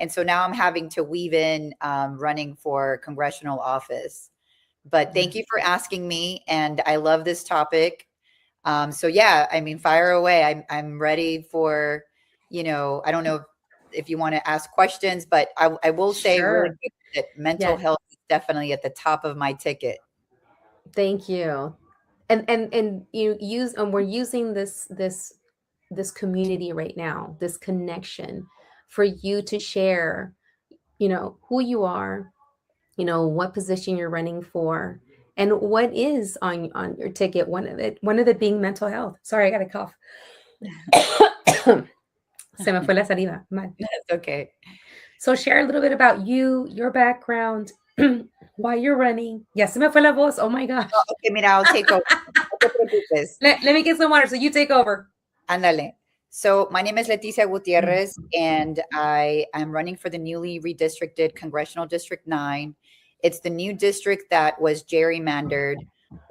G: And so now I'm having to weave in running for congressional office. But thank you for asking me. And I love this topic. So yeah, I mean, fire away. I'm ready for, I don't know if you want to ask questions, but I will say really quick that mental health is definitely at the top of my ticket.
A: Thank you. And we're using this community right now, this connection, for you to share, who you are, what position you're running for, and what is on your ticket. One of it being mental health. Sorry, I got a cough. Se me fue la saliva.
G: That's okay.
A: So share a little bit about you, your background, why you're running. Yes, se me fue la voz. Oh my gosh.
G: Oh, okay, mira, I'll take over.
A: Let me get some water so you take over.
G: Ándale. So my name is Leticia Gutierrez, and I am running for the newly redistricted Congressional District 9. It's the new district that was gerrymandered,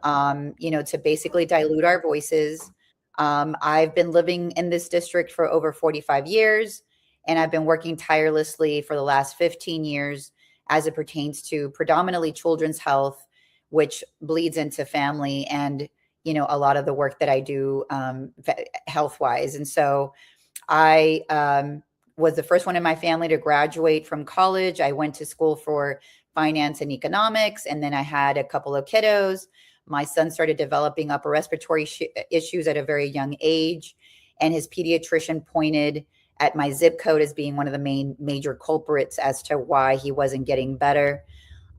G: to basically dilute our voices. I've been living in this district for over 45 years, and I've been working tirelessly for the last 15 years as it pertains to predominantly children's health, which bleeds into family. And, you know, a lot of the work that I do health wise. And so I was the first one in my family to graduate from college. I went to school for finance and economics, and then I had a couple of kiddos. My son started developing upper respiratory issues at a very young age, and his pediatrician pointed at my zip code as being one of the major culprits as to why he wasn't getting better.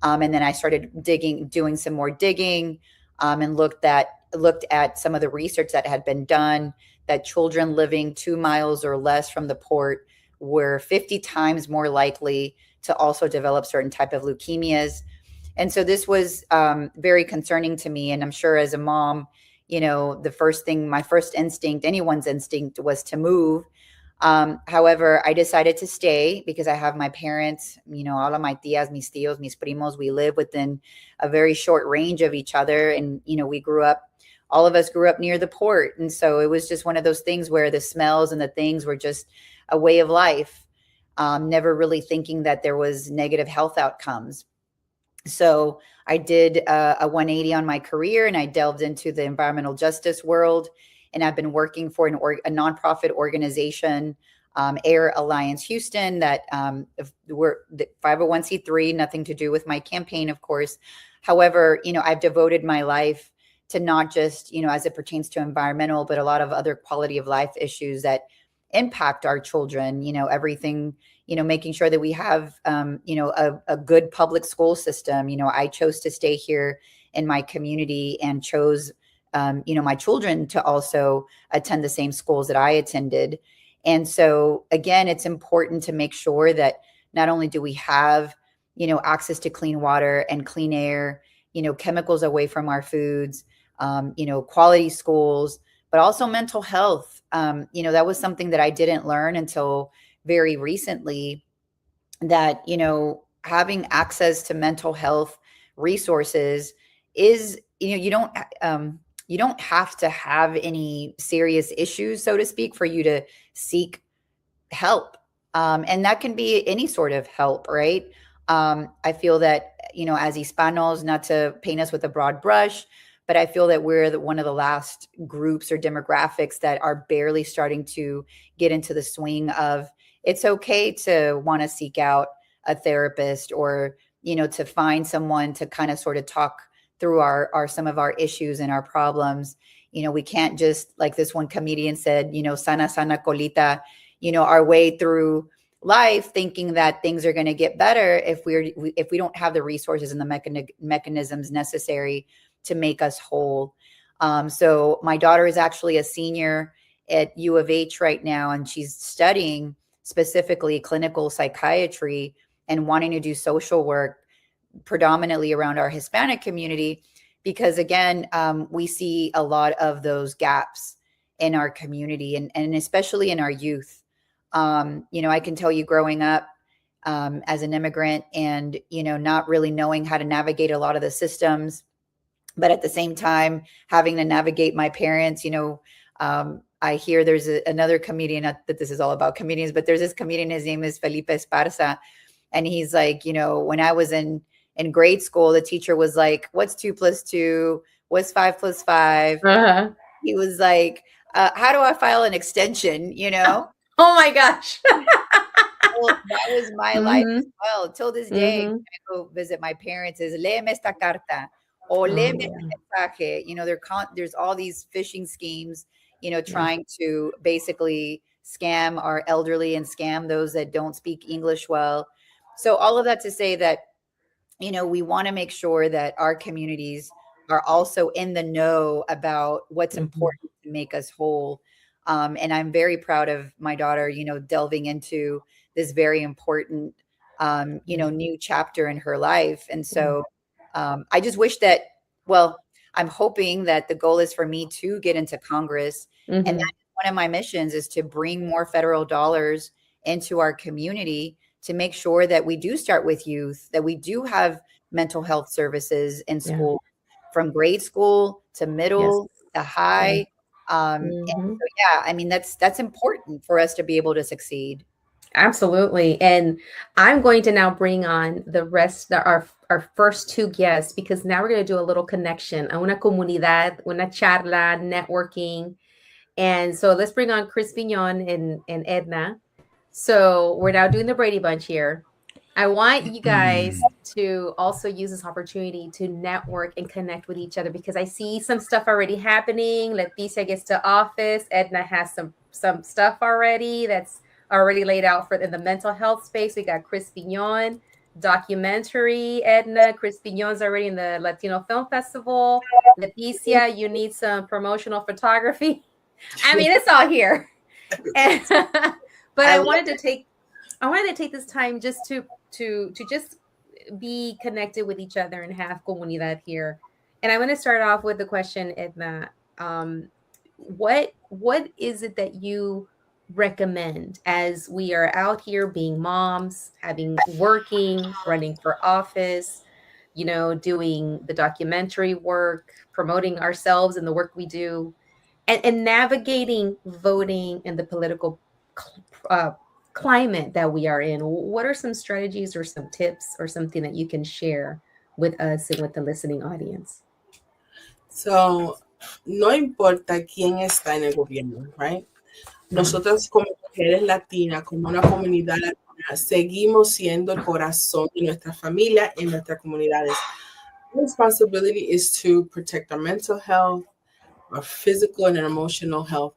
G: And then I started doing some more digging, and looked at some of the research that had been done, that children living 2 miles or less from the port were 50 times more likely to also develop certain type of leukemias. And so this was very concerning to me. And I'm sure as a mom, you know, my first instinct, anyone's instinct, was to move. However, I decided to stay because I have my parents, you know, all of my tias, mis tios, mis primos, we live within a very short range of each other. And, you know, all of us grew up near the port. And so it was just one of those things where the smells and the things were just a way of life, never really thinking that there was negative health outcomes. So I did a 180 on my career, and I delved into the environmental justice world. And I've been working for a nonprofit organization, Air Alliance Houston, that we're the 501c3, nothing to do with my campaign, of course. However, you know, I've devoted my life to not just, you know, as it pertains to environmental, but a lot of other quality of life issues that impact our children, you know, everything, you know, making sure that we have, you know, a good public school system. You know, I chose to stay here in my community and chose, you know, my children to also attend the same schools that I attended. And so, again, it's important to make sure that not only do we have, you know, access to clean water and clean air, you know, chemicals away from our foods, you know, quality schools, but also mental health. You know, that was something that I didn't learn until very recently, that, you know, having access to mental health resources is, you know, you don't have to have any serious issues, so to speak, for you to seek help. And that can be any sort of help, right? I feel that, you know, as Hispanos, not to paint us with a broad brush, but I feel that we're one of the last groups or demographics that are barely starting to get into the swing of, it's okay to want to seek out a therapist, or, you know, to find someone to kind of sort of talk through some of our issues and our problems. You know, we can't just, like this one comedian said, you know, sana colita, you know, our way through life thinking that things are going to get better if we don't have the resources and the mechanisms necessary to make us whole. So my daughter is actually a senior at U of H right now, and she's studying specifically clinical psychiatry and wanting to do social work predominantly around our Hispanic community, because again, we see a lot of those gaps in our community, and especially in our youth. You know, I can tell you, growing up as an immigrant, and, you know, not really knowing how to navigate a lot of the systems, but at the same time having to navigate my parents, you know, I hear there's another comedian, not that this is all about comedians, but there's this comedian, his name is Felipe Esparza. And he's like, you know, when I was in grade school, the teacher was like, what's 2 + 2? What's 5 + 5?
A: Uh-huh.
G: He was like, how do I file an extension? You know?
A: Oh my gosh.
G: Well, that was my life as well. Till this day, when I go visit my parents, is léeme esta carta, or léeme este mensaje. You know, there's all these phishing schemes, you know, trying to basically scam our elderly and scam those that don't speak English well. So all of that to say that, you know, we want to make sure that our communities are also in the know about what's important to make us whole. And I'm very proud of my daughter, you know, delving into this very important, you know, new chapter in her life. And so I just wish that, well, I'm hoping that the goal is for me to get into Congress. And that one of my missions is to bring more federal dollars into our community, to make sure that we do start with youth, that we do have mental health services in school, from grade school to middle to high. And so, yeah, I mean, that's important for us to be able to succeed.
A: Absolutely. And I'm going to now bring on the rest of our first two guests, because now we're going to do a little connection, a una comunidad, una charla, networking. And so let's bring on Chris Vignon and Edna. So we're now doing the Brady Bunch here. I want you guys to also use this opportunity to network and connect with each other, because I see some stuff already happening. Leticia gets to office. Edna has some stuff already that's already laid out for in the mental health space. We got Chris Vignon, documentary. Edna, Chris Vignon's already in the Latino Film Festival. Leticia, you need some promotional photography. I mean, it's all here. And, but I wanted to take this time just to just be connected with each other and have comunidad here. And I'm going to start off with the question, Edna. What is it that you recommend as we are out here being moms, working, running for office, doing the documentary work, promoting ourselves and the work we do, and navigating voting and the political climate that we are in? What are some strategies or some tips or something that you can share with us and with the listening audience?
F: So, no importa quién está en el gobierno, right? Nosotras como mujeres latinas, como una comunidad latina, seguimos siendo el corazón de nuestra familia en nuestras comunidades. Our responsibility is to protect our mental health, our physical and emotional health.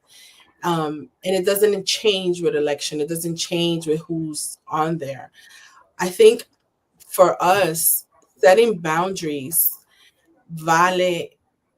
F: And it doesn't change with election. It doesn't change with who's on there. I think for us, setting boundaries vale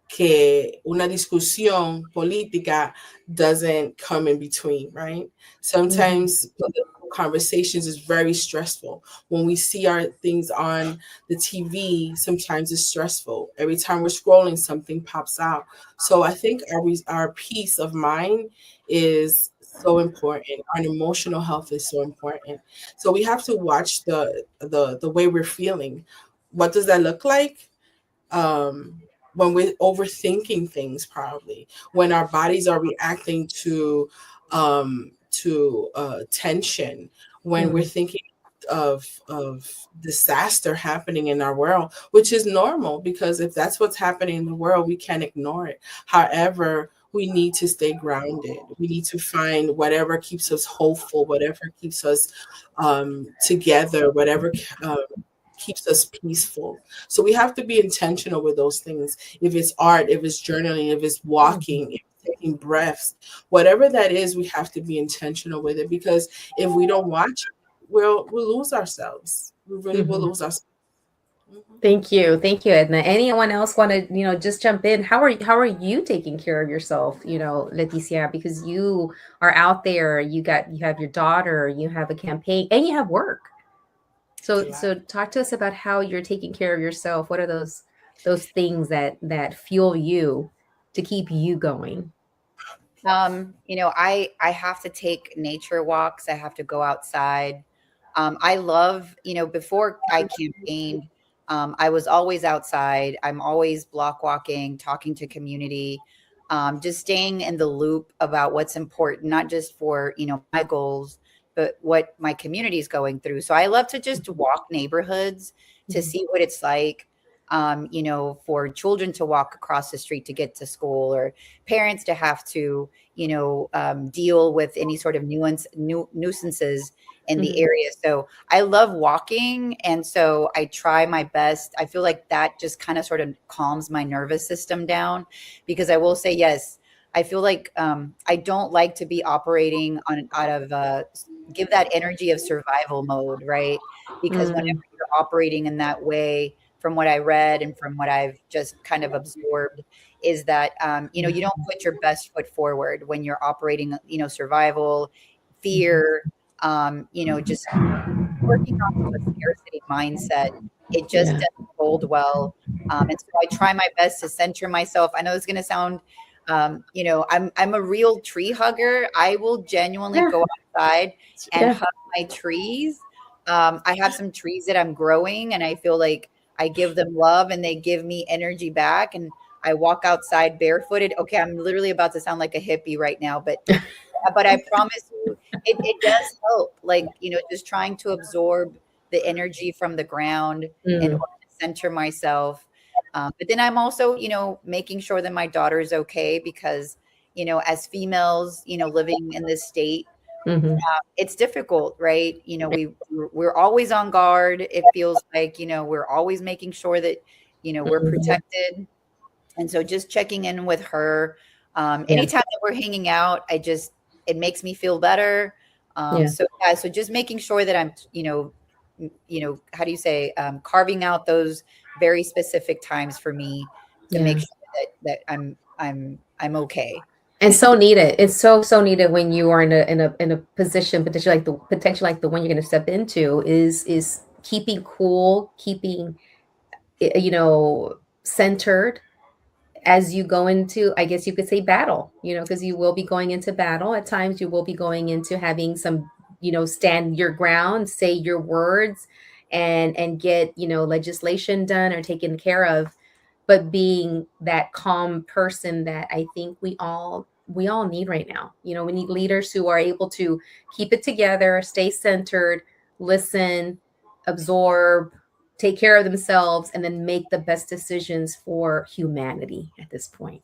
F: que una discusión política doesn't come in between, right? Sometimes political conversations is very stressful. When we see our things on the TV, sometimes it's stressful. Every time we're scrolling, something pops out. So I think our peace of mind is so important. Our emotional health is so important. So we have to watch the way we're feeling. What does that look like? When we're overthinking things, probably when our bodies are reacting to tension, when we're thinking of disaster happening in our world, which is normal, because if that's what's happening in the world, we can't ignore it. However, we need to stay grounded. We need to find whatever keeps us hopeful, whatever keeps us together, whatever keeps us peaceful. So we have to be intentional with those things. If it's art, if it's journaling, if it's walking, if it's taking breaths, whatever that is, we have to be intentional with it, because if we don't watch, we'll lose ourselves. We really will lose ourselves.
A: Thank you, Edna. Anyone else want to just jump in? How are you taking care of yourself, Leticia, because you are out there, you have your daughter, you have a campaign, and you have work. So talk to us about how you're taking care of yourself. What are those things that fuel you to keep you going?
G: I have to take nature walks. I have to go outside. I love, before I campaigned, I was always outside. I'm always block walking, talking to community, just staying in the loop about what's important, not just for, my goals, but what my community is going through. So I love to just walk neighborhoods to see what it's like, for children to walk across the street to get to school, or parents to have to, deal with any sort of nuisances in the area. So I love walking. And so I try my best. I feel like that just kind of sort of calms my nervous system down, because I will say, yes, I feel like I don't like to be operating give that energy of survival mode, right? Because whenever you're operating in that way, from what I read and from what I've just kind of absorbed, is that, you don't put your best foot forward when you're operating, survival, fear, just working off of a scarcity mindset. It just doesn't hold well. And so I try my best to center myself. I know it's going to sound, I'm a real tree hugger. I will genuinely go outside and hug my trees. I have some trees that I'm growing, and I feel like I give them love and they give me energy back. And I walk outside barefooted. Okay, I'm literally about to sound like a hippie right now, but I promise you, it does help. Like, just trying to absorb the energy from the ground in order to center myself. But then I'm also, making sure that my daughter is okay because, as females, living in this state, it's difficult, right? We're always on guard. It feels like, we're always making sure that, we're protected. And so just checking in with her, anytime that we're hanging out, it makes me feel better. So just making sure that I'm, how do you say, carving out those very specific times for me to make sure that I'm okay.
A: And so needed. It's so needed when you are in a position potentially like the one you're going to step into is keeping cool, keeping centered as you go into, I guess you could say, battle, because you will be going into battle. At times you will be going into having some, stand your ground, say your words, and get, legislation done or taken care of. But being that calm person that I think we all need right now. We need leaders who are able to keep it together, stay centered, listen, absorb, take care of themselves, and then make the best decisions for humanity at this point.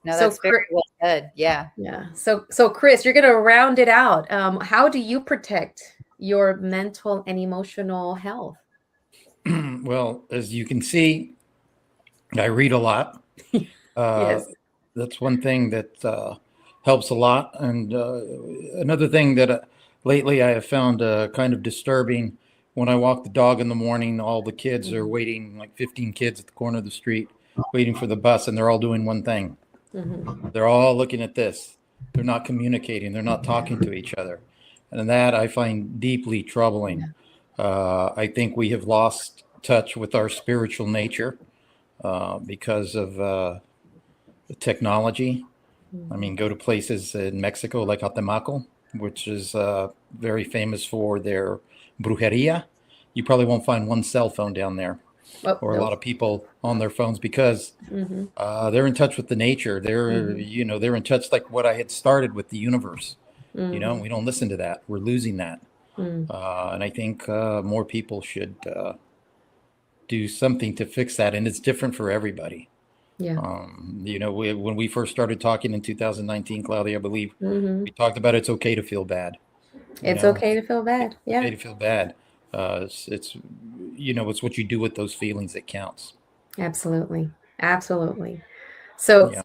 G: No, that's very well said. Yeah.
A: Yeah. So Chris, you're going to round it out. How do you protect your mental and emotional health?
C: Well, as you can see, I read a lot.
A: Yes.
C: That's one thing that helps a lot. And another thing that lately I have found kind of disturbing, when I walk the dog in the morning, all the kids are waiting, like 15 kids at the corner of the street, waiting for the bus, and they're all doing one thing. They're all looking at this. They're not communicating. They're not talking to each other. And that I find deeply troubling. I think we have lost touch with our spiritual nature because of the technology. I mean, go to places in Mexico like Atemaco, which is very famous for their brujeria. You probably won't find one cell phone down there, or a lot of people on their phones, because they're in touch with the nature. They're they're in touch, like what I had started with the universe. We don't listen to that. We're losing that. And I think more people should do something to fix that. And it's different for everybody.
A: Yeah.
C: When we first started talking in 2019, Claudia, I believe we talked about it's okay to feel bad.
A: It's okay to feel bad. Yeah.
C: It's okay to feel bad. It's what you do with those feelings that counts.
A: Absolutely. So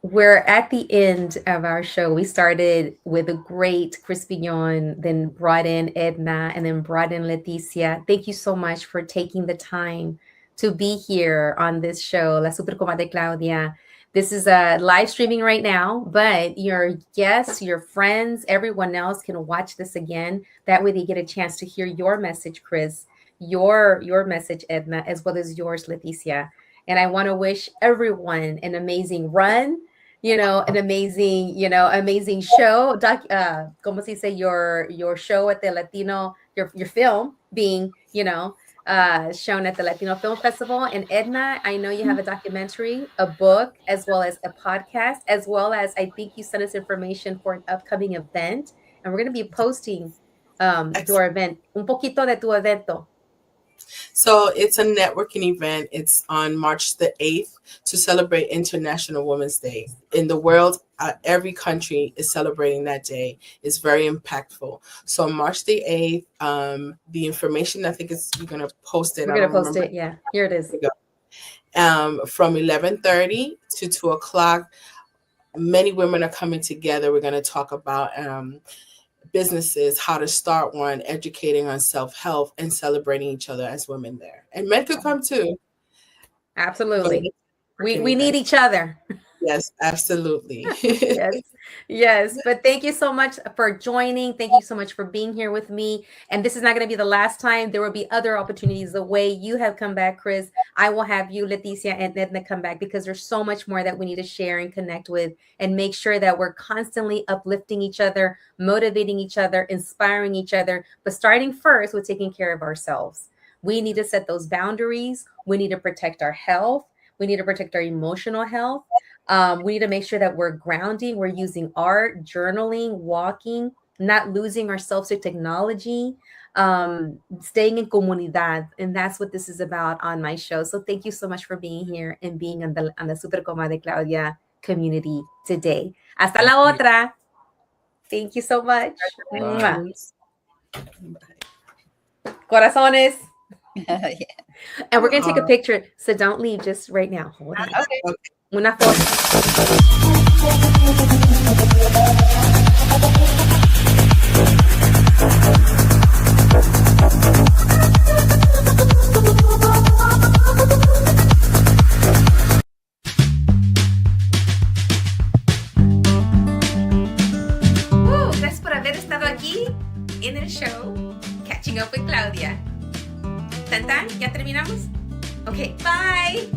A: we're at the end of our show. We started with a great Chris Bignon, then brought in Edna, and then brought in Leticia. Thank you so much for taking the time to be here on this show, La Super Comadre Claudia. This is live streaming right now, but your guests, your friends, everyone else can watch this again. That way they get a chance to hear your message, Chris, your message, Edna, as well as yours, Leticia. And I want to wish everyone an amazing run, an amazing show. Como se dice, your show at the Latino, your film being, shown at the Latino Film Festival. And Edna, I know you have a documentary, a book, as well as a podcast, as well as I think you sent us information for an upcoming event. And we're going to be posting to our event, un poquito de tu evento.
F: So it's a networking event. It's on March the 8th to celebrate International Women's Day. In the world, every country is celebrating that day. It's very impactful. So on March the 8th, the information, I think we're going to post it.
A: We're going to post it. Yeah, here it is.
F: From 11:30 to 2 o'clock, many women are coming together. We're going to talk about businesses, how to start one, educating on self-help, and celebrating each other as women there. And men could come too.
A: Absolutely. We need each other.
F: Yes, absolutely.
A: Yes. But thank you so much for joining. Thank you so much for being here with me. And this is not going to be the last time. There will be other opportunities. The way you have come back, Chris, I will have you, Leticia, and Edna come back, because there's so much more that we need to share and connect with, and make sure that we're constantly uplifting each other, motivating each other, inspiring each other, but starting first with taking care of ourselves. We need to set those boundaries. We need to protect our health. We need to protect our emotional health. We need to make sure that we're grounding. We're using art, journaling, walking, not losing ourselves to technology, staying in comunidad. And that's what this is about on my show. So thank you so much for being here and being on the Super Comadre Claudia community today. Hasta la otra. Thank you so much. Corazones.
G: Yeah.
A: And we're going to take a picture. So don't leave just right now. Hold on.
G: Okay.
A: Una foto. Gracias por haber estado aquí en el show Catching Up with Claudia. ¿Tan tan? ¿Ya terminamos? Okay, bye.